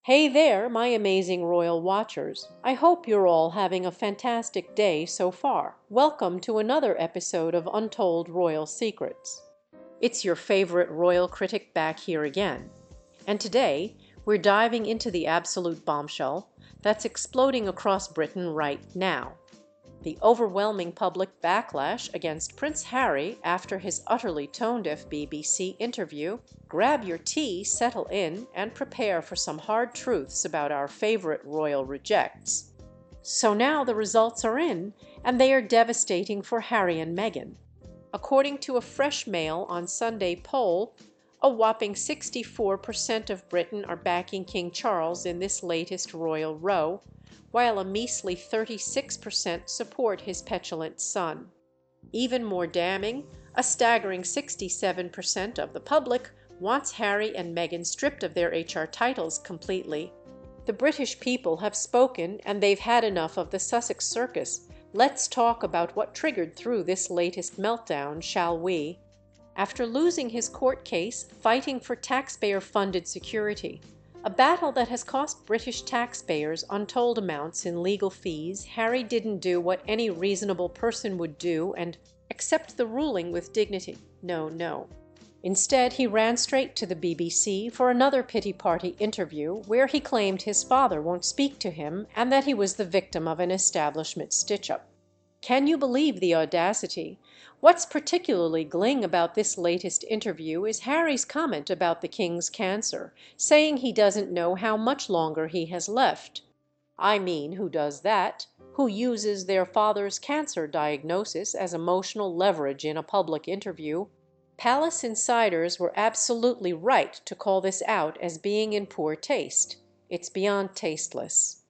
Hey there, my amazing royal watchers. I hope you're all having a fantastic day so far. Welcome to another episode of Untold Royal Secrets. It's your favorite royal critic back here again. And today, we're diving into the absolute bombshell that's exploding across Britain right now. The overwhelming public backlash against Prince Harry after his utterly tone-deaf BBC interview. Grab your tea, settle in, and prepare for some hard truths about our favorite royal rejects. So now the results are in, and they are devastating for Harry and Meghan. According to a Fresh Mail on Sunday poll, a whopping 64% of Britain are backing King Charles in this latest royal row, while a measly 36% support his petulant son. Even more damning, a staggering 67% of the public wants Harry and Meghan stripped of their HR titles completely. The British people have spoken, and they've had enough of the Sussex circus. Let's talk about what triggered through this latest meltdown, shall we? After losing his court case fighting for taxpayer-funded security, a battle that has cost British taxpayers untold amounts in legal fees, Harry didn't do what any reasonable person would do and accept the ruling with dignity. No. Instead, he ran straight to the BBC for another pity party interview where he claimed his father won't speak to him and that he was the victim of an establishment stitch-up. Can you believe the audacity? What's particularly gling about this latest interview is Harry's comment about the king's cancer, saying he doesn't know how much longer he has left. I mean, who does that? Who uses their father's cancer diagnosis as emotional leverage in a public interview? Palace insiders were absolutely right to call this out as being in poor taste. It's beyond tasteless.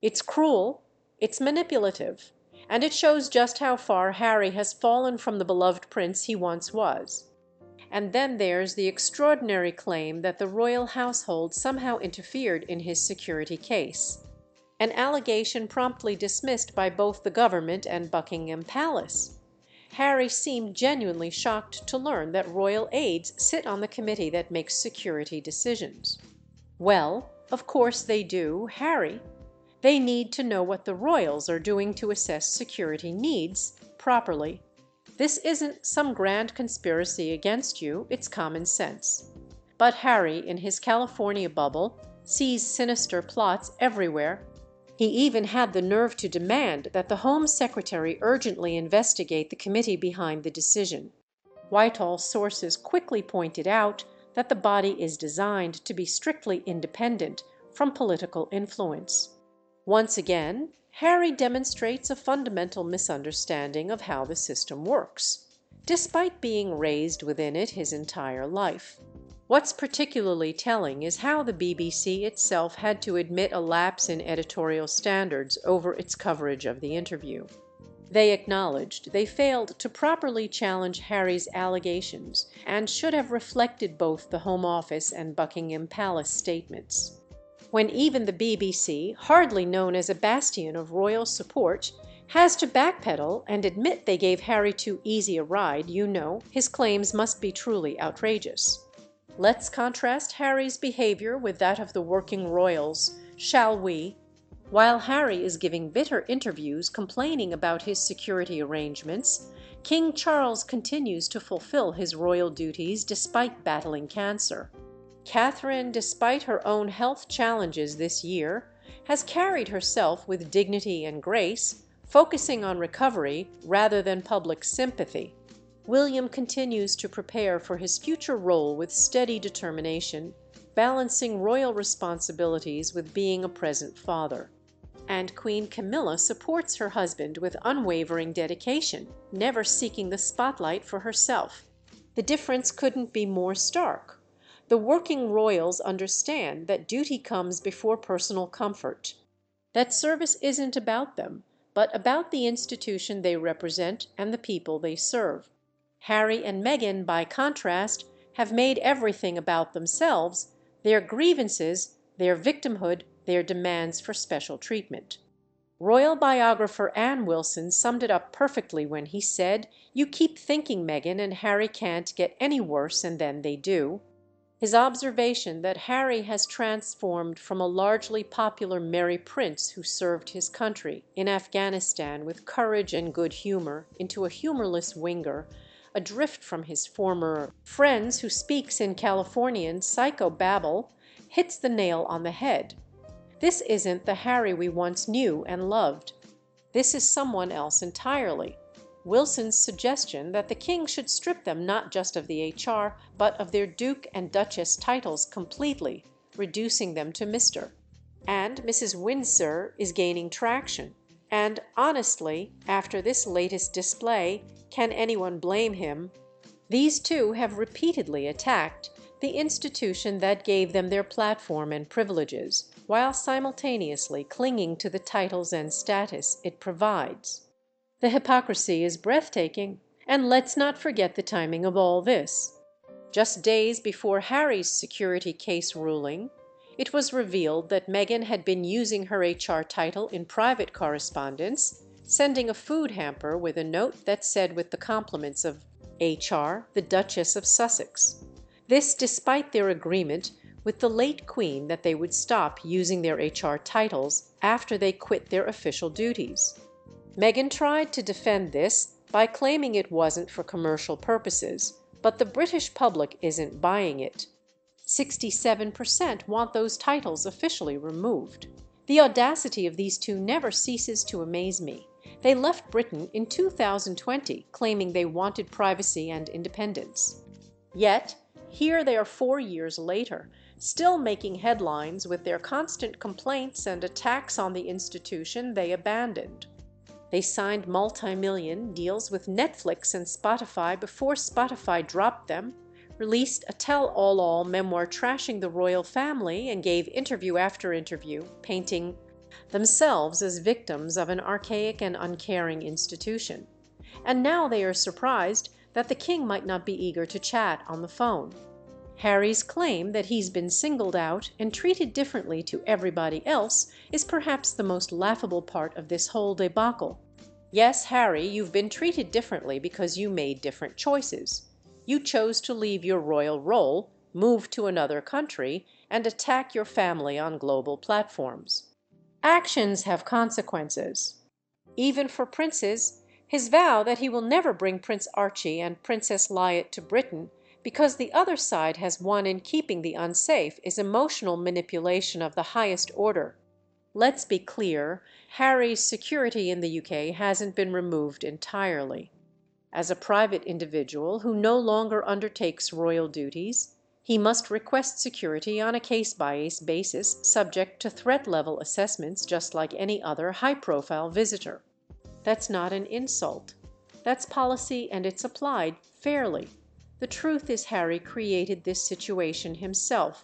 It's cruel, it's manipulative, and it shows just how far Harry has fallen from the beloved prince he once was. And then there's the extraordinary claim that the royal household somehow interfered in his security case, an allegation promptly dismissed by both the government and Buckingham Palace. Harry seemed genuinely shocked to learn that royal aides sit on the committee that makes security decisions. Well, of course they do, Harry. They need to know what the royals are doing to assess security needs properly. This isn't some grand conspiracy against you, it's common sense. But Harry, in his California bubble, sees sinister plots everywhere. He even had the nerve to demand that the Home Secretary urgently investigate the committee behind the decision. Whitehall sources quickly pointed out that the body is designed to be strictly independent from political influence. Once again, Harry demonstrates a fundamental misunderstanding of how the system works, despite being raised within it his entire life. What's particularly telling is how the BBC itself had to admit a lapse in editorial standards over its coverage of the interview. They acknowledged they failed to properly challenge Harry's allegations and should have reflected both the Home Office and Buckingham Palace statements. When even the BBC, hardly known as a bastion of royal support, has to backpedal and admit they gave Harry too easy a ride, his claims must be truly outrageous. Let's contrast Harry's behavior with that of the working royals, shall we? While Harry is giving bitter interviews complaining about his security arrangements, King Charles continues to fulfill his royal duties despite battling cancer. Catherine, despite her own health challenges this year, has carried herself with dignity and grace, focusing on recovery rather than public sympathy. William continues to prepare for his future role with steady determination, balancing royal responsibilities with being a present father. And Queen Camilla supports her husband with unwavering dedication, never seeking the spotlight for herself. The difference couldn't be more stark. The working royals understand that duty comes before personal comfort, that service isn't about them, but about the institution they represent and the people they serve. Harry and Meghan, by contrast, have made everything about themselves, their grievances, their victimhood, their demands for special treatment. Royal biographer Anne Wilson summed it up perfectly when he said, "You keep thinking Meghan and Harry can't get any worse, and then they do." His observation that Harry has transformed from a largely popular merry prince who served his country in Afghanistan with courage and good humor into a humorless whinger, adrift from his former friends who speaks in Californian psycho-babble, hits the nail on the head. This isn't the Harry we once knew and loved. This is someone else entirely. Wilson's suggestion that the king should strip them not just of the HR, but of their Duke and Duchess titles completely, reducing them to Mr. and Mrs. Windsor is gaining traction. And honestly, after this latest display, can anyone blame him? These two have repeatedly attacked the institution that gave them their platform and privileges, while simultaneously clinging to the titles and status it provides. The hypocrisy is breathtaking, and let's not forget the timing of all this. Just days before Harry's security case ruling, it was revealed that Meghan had been using her HR title in private correspondence, sending a food hamper with a note that said with the compliments of HR, the Duchess of Sussex. This despite their agreement with the late Queen that they would stop using their HR titles after they quit their official duties. Meghan tried to defend this by claiming it wasn't for commercial purposes, but the British public isn't buying it. 67% want those titles officially removed. The audacity of these two never ceases to amaze me. They left Britain in 2020 claiming they wanted privacy and independence. Yet, here they are 4 years later, still making headlines with their constant complaints and attacks on the institution they abandoned. They signed multi-million deals with Netflix and Spotify before Spotify dropped them, released a tell-all memoir trashing the royal family, and gave interview after interview painting themselves as victims of an archaic and uncaring institution. And now they are surprised that the king might not be eager to chat on the phone. Harry's claim that he's been singled out and treated differently to everybody else is perhaps the most laughable part of this whole debacle. Yes, Harry, you've been treated differently because you made different choices. You chose to leave your royal role, move to another country, and attack your family on global platforms. Actions have consequences. Even for princes, his vow that he will never bring Prince Archie and Princess Liat to Britain because the other side has won in keeping the unsafe is emotional manipulation of the highest order. Let's be clear, Harry's security in the UK hasn't been removed entirely. As a private individual who no longer undertakes royal duties, he must request security on a case-by-case basis, subject to threat-level assessments just like any other high-profile visitor. That's not an insult. That's policy, and it's applied fairly. The truth is Harry created this situation himself.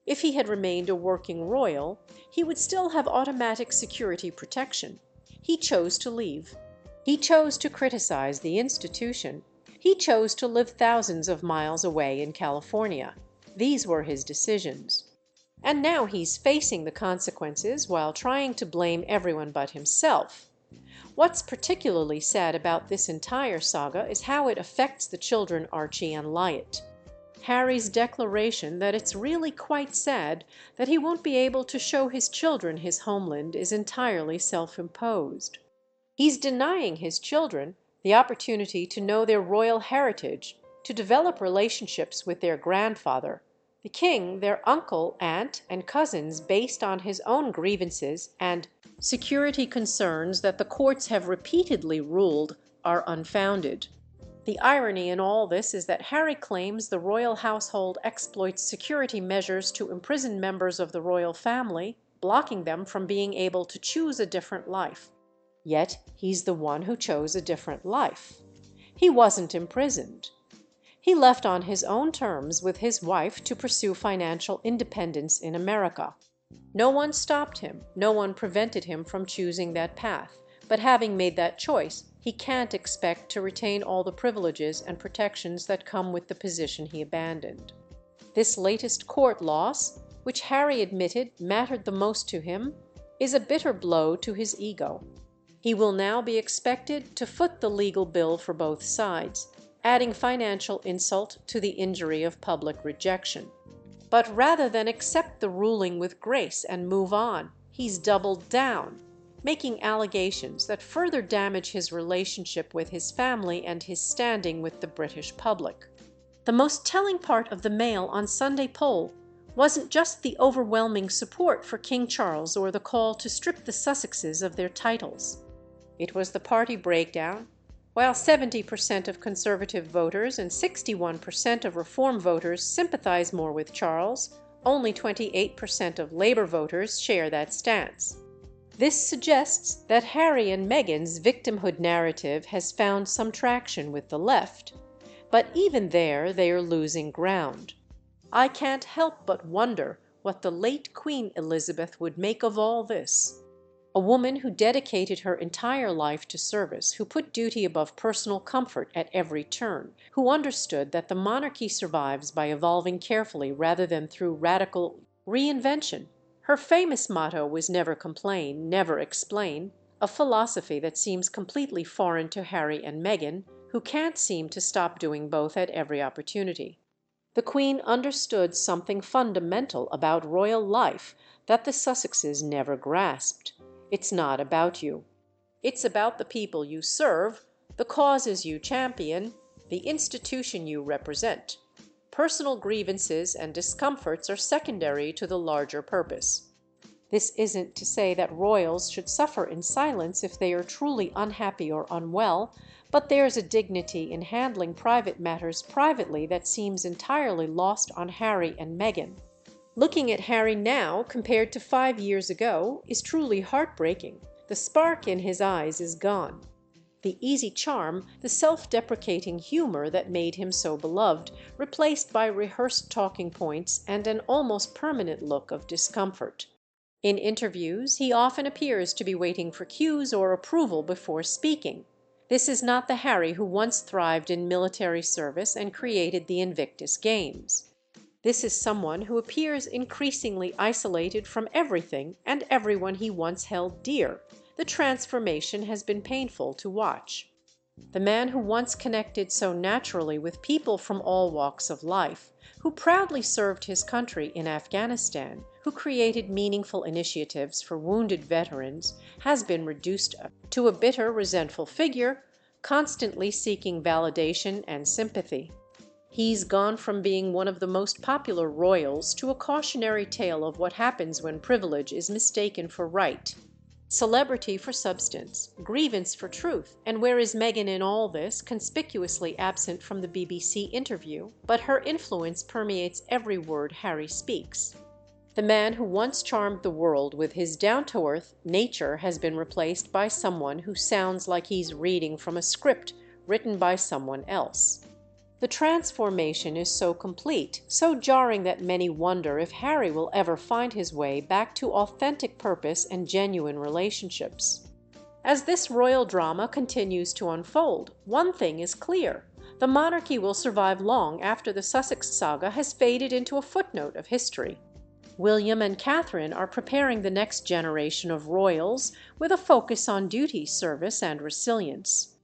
If he had remained a working royal, he would still have automatic security protection. He chose to leave. He chose to criticize the institution. He chose to live thousands of miles away in California. These were his decisions. And now he's facing the consequences while trying to blame everyone but himself. What's particularly sad about this entire saga is how it affects the children Archie and Liat. Harry's declaration that it's really quite sad that he won't be able to show his children his homeland is entirely self-imposed. He's denying his children the opportunity to know their royal heritage, to develop relationships with their grandfather, the king, their uncle, aunt, and cousins based on his own grievances and security concerns that the courts have repeatedly ruled are unfounded. The irony in all this is that Harry claims the royal household exploits security measures to imprison members of the royal family, blocking them from being able to choose a different life. Yet he's the one who chose a different life. He wasn't imprisoned. He left on his own terms with his wife to pursue financial independence in America. No one stopped him, no one prevented him from choosing that path, but having made that choice, he can't expect to retain all the privileges and protections that come with the position he abandoned. This latest court loss, which Harry admitted mattered the most to him, is a bitter blow to his ego. He will now be expected to foot the legal bill for both sides, adding financial insult to the injury of public rejection. But rather than accept the ruling with grace and move on, he's doubled down, making allegations that further damage his relationship with his family and his standing with the British public. The most telling part of the Mail on Sunday poll wasn't just the overwhelming support for King Charles or the call to strip the Sussexes of their titles. It was the party breakdown. While 70% of Conservative voters and 61% of Reform voters sympathize more with Charles, only 28% of Labour voters share that stance. This suggests that Harry and Meghan's victimhood narrative has found some traction with the left, but even there they are losing ground. I can't help but wonder what the late Queen Elizabeth would make of all this. A woman who dedicated her entire life to service, who put duty above personal comfort at every turn, who understood that the monarchy survives by evolving carefully rather than through radical reinvention. Her famous motto was never complain, never explain, a philosophy that seems completely foreign to Harry and Meghan, who can't seem to stop doing both at every opportunity. The Queen understood something fundamental about royal life that the Sussexes never grasped. It's not about you. It's about the people you serve, the causes you champion, the institution you represent. Personal grievances and discomforts are secondary to the larger purpose. This isn't to say that royals should suffer in silence if they are truly unhappy or unwell, but there's a dignity in handling private matters privately that seems entirely lost on Harry and Meghan. Looking at Harry now compared to 5 years ago is truly heartbreaking. The spark in his eyes is gone. The easy charm, the self-deprecating humor that made him so beloved, replaced by rehearsed talking points and an almost permanent look of discomfort. In interviews, he often appears to be waiting for cues or approval before speaking. This is not the Harry who once thrived in military service and created the Invictus Games. This is someone who appears increasingly isolated from everything and everyone he once held dear. The transformation has been painful to watch. The man who once connected so naturally with people from all walks of life, who proudly served his country in Afghanistan, who created meaningful initiatives for wounded veterans, has been reduced to a bitter, resentful figure, constantly seeking validation and sympathy. He's gone from being one of the most popular royals to a cautionary tale of what happens when privilege is mistaken for right, celebrity for substance, grievance for truth. And where is Meghan in all this, conspicuously absent from the BBC interview, but her influence permeates every word Harry speaks. The man who once charmed the world with his down-to-earth nature has been replaced by someone who sounds like he's reading from a script written by someone else. The transformation is so complete, so jarring that many wonder if Harry will ever find his way back to authentic purpose and genuine relationships. As this royal drama continues to unfold, one thing is clear: the monarchy will survive long after the Sussex saga has faded into a footnote of history. William and Catherine are preparing the next generation of royals with a focus on duty, service, and resilience.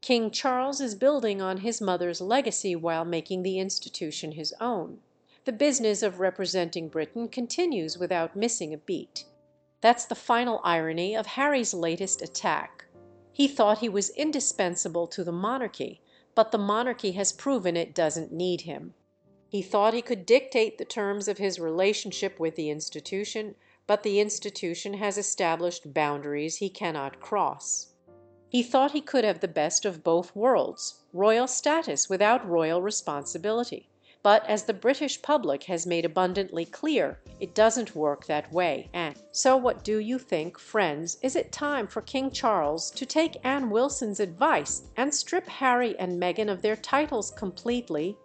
King Charles is building on his mother's legacy while making the institution his own. The business of representing Britain continues without missing a beat. That's the final irony of Harry's latest attack. He thought he was indispensable to the monarchy, but the monarchy has proven it doesn't need him. He thought he could dictate the terms of his relationship with the institution, but the institution has established boundaries he cannot cross. He thought he could have the best of both worlds, royal status without royal responsibility. But as the British public has made abundantly clear, it doesn't work that way. And so what do you think, friends? Is it time for King Charles to take Anne Wilson's advice and strip Harry and Meghan of their titles completely?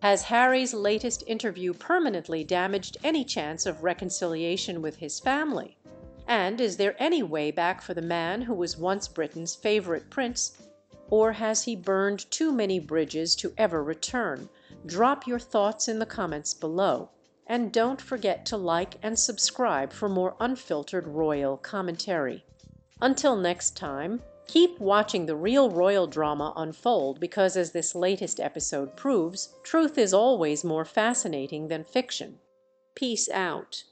Has Harry's latest interview permanently damaged any chance of reconciliation with his family? And is there any way back for the man who was once Britain's favorite prince? Or has he burned too many bridges to ever return? Drop your thoughts in the comments below. And don't forget to like and subscribe for more unfiltered royal commentary. Until next time, keep watching the real royal drama unfold because, as this latest episode proves, truth is always more fascinating than fiction. Peace out.